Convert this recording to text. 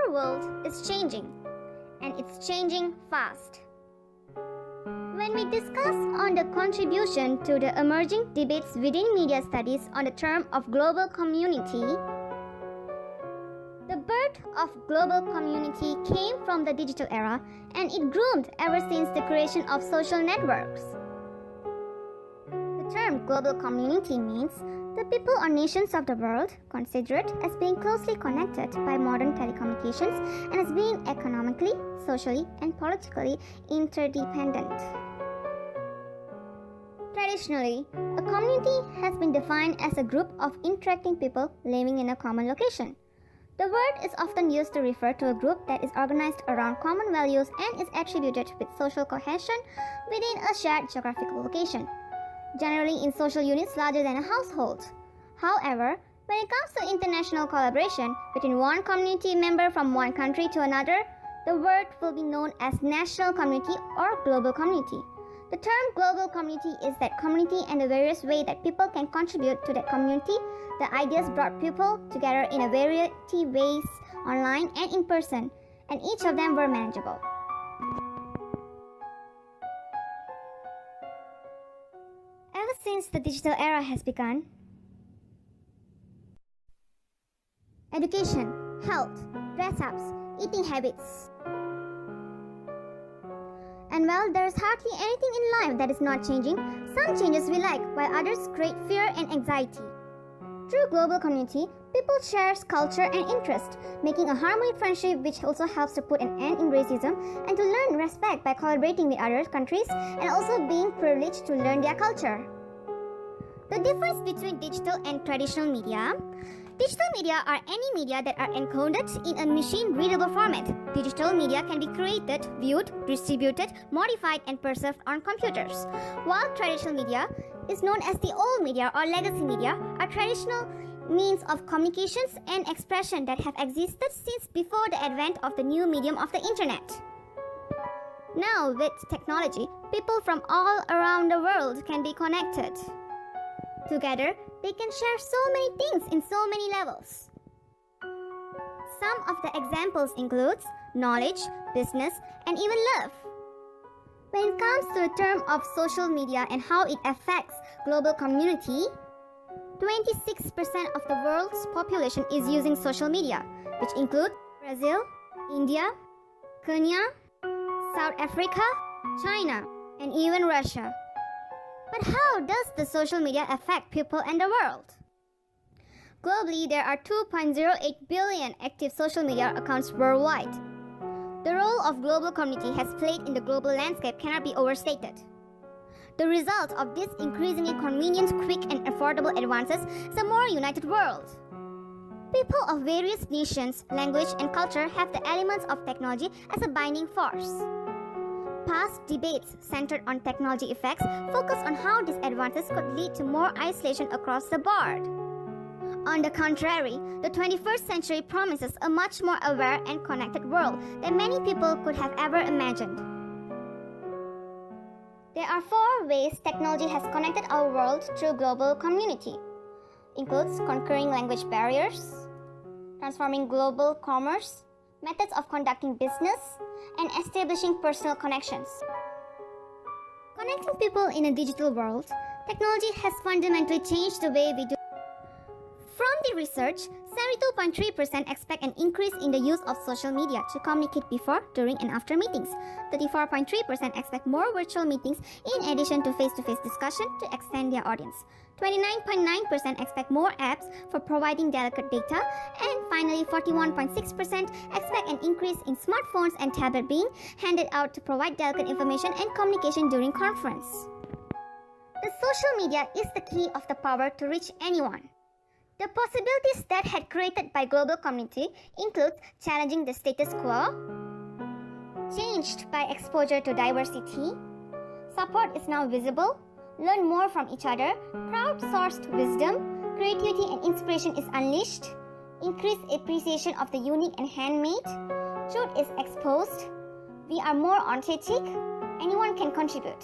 Our world is changing, and it's changing fast. When we discuss on the contribution to the emerging debates within media studies on the term of global community, the birth of global community came from the digital era, and it groomed ever since the creation of social networks. The term global community means the people or nations of the world considered as being closely connected by modern telecommunications and as being economically, socially, and politically interdependent. Traditionally, a community has been defined as a group of interacting people living in a common location. The word is often used to refer to a group that is organized around common values and is attributed with social cohesion within a shared geographical location, generally in social units larger than a household. However, when it comes to international collaboration between one community member from one country to another, the word will be known as national community or global community. The term global community is that community and the various ways that people can contribute to that community. The ideas brought people together in a variety of ways, online and in person, and each of them were manageable. Ever since the digital era has begun, education, health, dress-ups, eating habits, and while there is hardly anything in life that is not changing, some changes we like, while others create fear and anxiety. Through global community, people share culture and interest, making a harmonic friendship which also helps to put an end in racism and to learn respect by collaborating with other countries and also being privileged to learn their culture. The difference between digital and traditional media. Digital media are any media that are encoded in a machine-readable format. Digital media can be created, viewed, distributed, modified, and preserved on computers. While traditional media is known as the old media or legacy media, are traditional means of communications and expression that have existed since before the advent of the new medium of the internet. Now, with technology, people from all around the world can be connected. Together, they can share so many things in so many levels. Some of the examples include knowledge, business, and even love. When it comes to the term of social media and how it affects global community, 26% of the world's population is using social media, which include Brazil, India, Kenya, South Africa, China, and even Russia. But how does the social media affect people and the world? Globally, there are 2.08 billion active social media accounts worldwide. The role of global community has played in the global landscape cannot be overstated. The result of this increasingly convenient, quick, and affordable advances is a more united world. People of various nations, language, and culture have the elements of technology as a binding force. Past debates centered on technology effects focus on how these advances could lead to more isolation across the board. On the contrary, the 21st century promises a much more aware and connected world than many people could have ever imagined. There are 4 ways technology has connected our world through global community. Includes conquering language barriers, transforming global commerce, methods of conducting business, and establishing personal connections. Connecting people in a digital world, technology has fundamentally changed the way we do. From the research, 72.3% expect an increase in the use of social media to communicate before, during, and after meetings. 34.3% expect more virtual meetings in addition to face-to-face discussion to extend their audience. 29.9% expect more apps for providing delicate data, and finally 41.6% expect an increase in smartphones and tablets being handed out to provide delicate information and communication during conference. The social media is the key of the power to reach anyone. The possibilities that had created by global community include challenging the status quo, changed by exposure to diversity, support is now visible, learn more from each other, crowdsourced wisdom, creativity and inspiration is unleashed, increased appreciation of the unique and handmade, truth is exposed, we are more authentic, anyone can contribute.